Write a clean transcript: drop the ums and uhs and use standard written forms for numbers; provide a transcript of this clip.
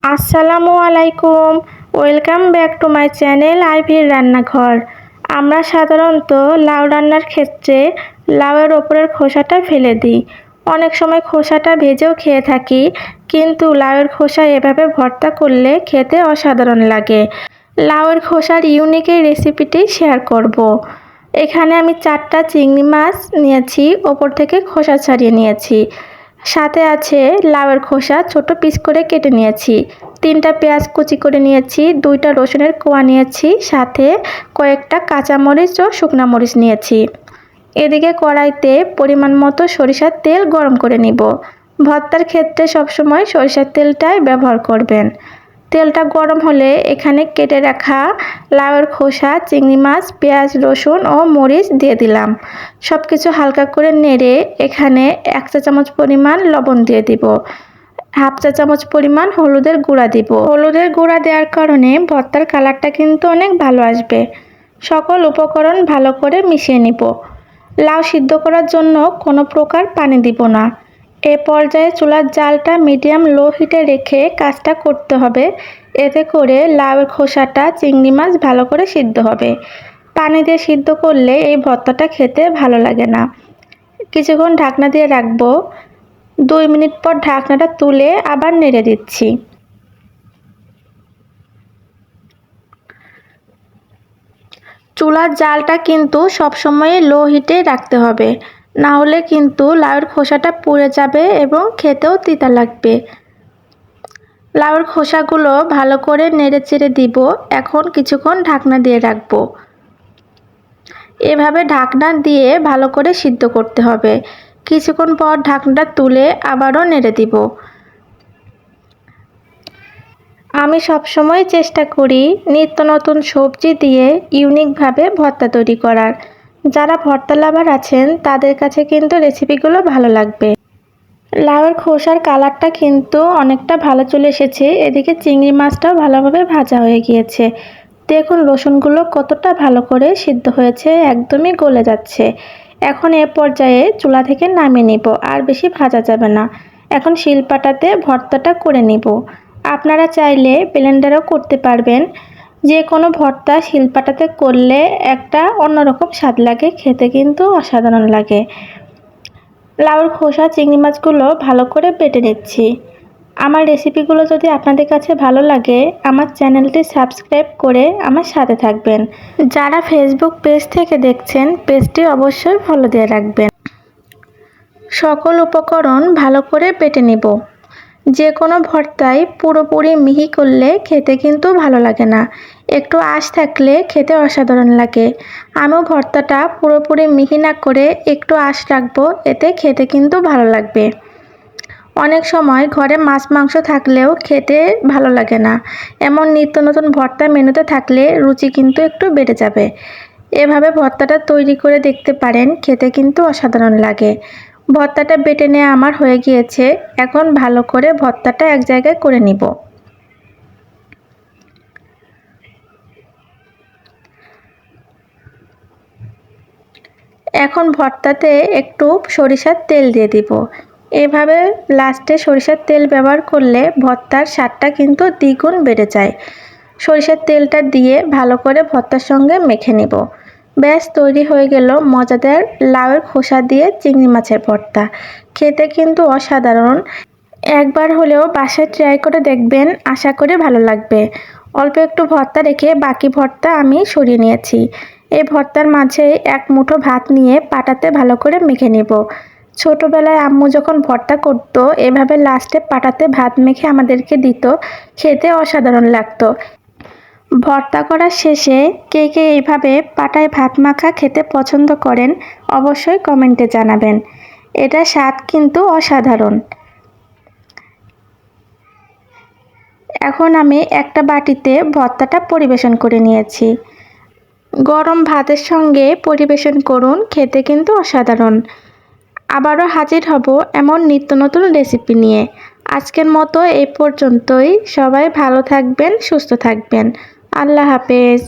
আসসালামু আলাইকুম। Welcome back to my channel আইভির রান্নাঘর। আমরা সাধারণত লাউ রান্নার ক্ষেত্রে লাউয়ের ওপরের খোসাটা ফেলে দিই। অনেক সময় খোসাটা ভেজেও খেয়ে থাকি, কিন্তু লাউয়ের খোসা এভাবে ভর্তা করলে খেতে অসাধারণ লাগে। লাউয়ের খোসার ইউনিক এই রেসিপিটি শেয়ার করব। এখানে আমি 4টা চিংড়ি মাছ নিয়েছি, ওপর থেকে খোসা ছাড়িয়ে নিয়েছি। সাথে আছে লাউয়ের খোসা ছোট পিস করে কেটে নিয়েছি, 3টা পেঁয়াজ কুচি করে নিয়েছি, 2টা রসুনের কোয়া নিয়েছি, সাথে কয়েকটা কাঁচামরিচ ও শুকনো মরিচ নিয়েছি। এদিকে কড়াইতে পরিমাণ মতো সরিষার তেল গরম করে নিব। ভর্তার ক্ষেত্রে সবসময় সরিষার তেলটাই ব্যবহার করবেন। তেলটা গরম হলে এখানে কেটে রাখা লাউয়ের খোসা, চিংড়ি মাছ, পেঁয়াজ, রসুন ও মরিচ দিয়ে দিলাম। সব কিছু হালকা করে নেড়ে এখানে 1 চা চামচ পরিমাণ লবণ দিয়ে দিব। 1/2 চা চামচ পরিমাণ হলুদের গুঁড়া দিব। হলুদের গুঁড়া দেওয়ার কারণে ভর্তার কালারটা কিন্তু অনেক ভালো আসবে। সকল উপকরণ ভালো করে মিশিয়ে নিব। লাউ সিদ্ধ করার জন্য কোনো প্রকার পানি দিব না। এ পর্যায়ে চুলার জালটা মিডিয়াম লো হিটে রেখে কাজটা করতে হবে। এতে করে লাউয়ের খোসাটা, চিংড়ি মাছ ভালো করে সিদ্ধ হবে। পানি দিয়ে সিদ্ধ করলে এই ভর্তাটা খেতে ভালো লাগে না। কিছুক্ষণ ঢাকনা দিয়ে রাখবো। 2 মিনিট পর ঢাকনাটা তুলে আবার নেড়ে দিচ্ছি। চুলার জালটা কিন্তু সবসময় লো হিটে রাখতে হবে, না হলে কিন্তু লাউয়ের খোসাটা পুড়ে যাবে এবং খেতেও তিতা লাগবে। লাউয়ের খোসাগুলো ভালো করে নেড়ে চেড়ে দিব। এখন কিছুক্ষণ ঢাকনা দিয়ে রাখবো। এভাবে ঢাকনা দিয়ে ভালো করে সিদ্ধ করতে হবে। কিছুক্ষণ পর ঢাকনাটা তুলে আবারও নেড়ে দিব। আমি সবসময় চেষ্টা করি নিত্য নতুন সবজি দিয়ে ইউনিকভাবে ভর্তা তৈরি করার। যারা ভর্তা লাভার আছেন তাদের কাছে কিন্তু রেসিপিগুলো ভালো লাগবে। লাউয়ের খোসার কালারটা কিন্তু অনেকটা ভালো চলে এসেছে। এদিকে চিংড়ি মাছটাও ভালোভাবে ভাজা হয়ে গিয়েছে। দেখুন রসুনগুলো কতটা ভালো করে সিদ্ধ হয়েছে, একদমই গলে যাচ্ছে। এখন এ পর্যায়ে চুলা থেকে নামিয়ে নিব, আর বেশি ভাজা যাবে না। এখন শিলপাটাতে ভর্তাটা করে নিব। আপনারা চাইলে ব্লেন্ডারও করতে পারবেন। যে কোনো ভর্তা শিলপাটাতে করলে একটা অন্যরকম স্বাদ লাগে, খেতে কিন্তু অসাধারণ লাগে। লাউয়ের খোসা, চিংড়ি মাছগুলো ভালো করে বেটে নিচ্ছি। আমার রেসিপিগুলো যদি আপনাদের কাছে ভালো লাগে, আমার চ্যানেলটি সাবস্ক্রাইব করে আমার সাথে থাকবেন। যারা ফেসবুক পেজ থেকে দেখছেন, পেজটি অবশ্যই ফলো দিয়ে রাখবেন। সকল উপকরণ ভালো করে বেটে নিব। যে কোনো ভর্তায় পুরোপুরি মিহি করলে খেতে কিন্তু ভালো লাগে না, একটু আঁশ থাকলে খেতে অসাধারণ লাগে। আমিও ভর্তাটা পুরোপুরি মিহি না করে একটু আঁশ রাখবো, এতে খেতে কিন্তু ভালো লাগবে। অনেক সময় ঘরে মাছ মাংস থাকলেও খেতে ভালো লাগে না, এমন নিত্য নতুন ভর্তা মেনুতে থাকলে রুচি কিন্তু একটু বেড়ে যাবে। এভাবে ভর্তাটা তৈরি করে দেখতে পারেন, খেতে কিন্তু অসাধারণ লাগে। ভর্তাটা বেটে নেওয়া আমার হয়ে গিয়েছে। এখন ভালো করে ভর্তাটা এক জায়গায় করে নিব। এখন ভর্তাতে একটু সরিষার তেল দিয়ে দিব। এভাবে লাস্টে সরিষার তেল ব্যবহার করলে ভর্তার স্বাদটা কিন্তু দ্বিগুণ বেড়ে যায়। সরিষার তেলটা দিয়ে ভালো করে ভর্তার সঙ্গে মেখে নেব। ব্যাস তৈরি হয়ে গেল মজাদার লাউয়ের খোসা দিয়ে চিংড়ি মাছের ভর্তা। খেতে কিন্তু অসাধারণ। একবার হলেও বাসায় ট্রাই করে দেখবেন, আশা করি ভালো লাগবে। অল্প একটু ভর্তা রেখে বাকি ভর্তা আমি সরিয়ে নিয়েছি। এই ভর্তার মাঝে 1 মুঠো ভাত নিয়ে পাটাতে ভালো করে মেখে নেব। ছোটবেলায় আম্মু যখন ভর্তা করতো, এভাবে লাস্টে পাটাতে ভাত মেখে আমাদেরকে দিত, খেতে অসাধারণ লাগতো। ভর্তা করার শেষে কে কে এইভাবে পাটায় ভাত মাখা খেতে পছন্দ করেন অবশ্যই কমেন্টে জানাবেন। এটা স্বাদ কিন্তু অসাধারণ। এখন আমি একটা বাটিতে ভর্তাটা পরিবেশন করে নিয়েছি। গরম ভাতের সঙ্গে পরিবেশন করুন, খেতে কিন্তু অসাধারণ। আবারও হাজির হব এমন নিত্য নতুন রেসিপি নিয়ে। আজকের মতো এই পর্যন্তই। সবাই ভালো থাকবেন, সুস্থ থাকবেন। আল্লাহ হাফেজ।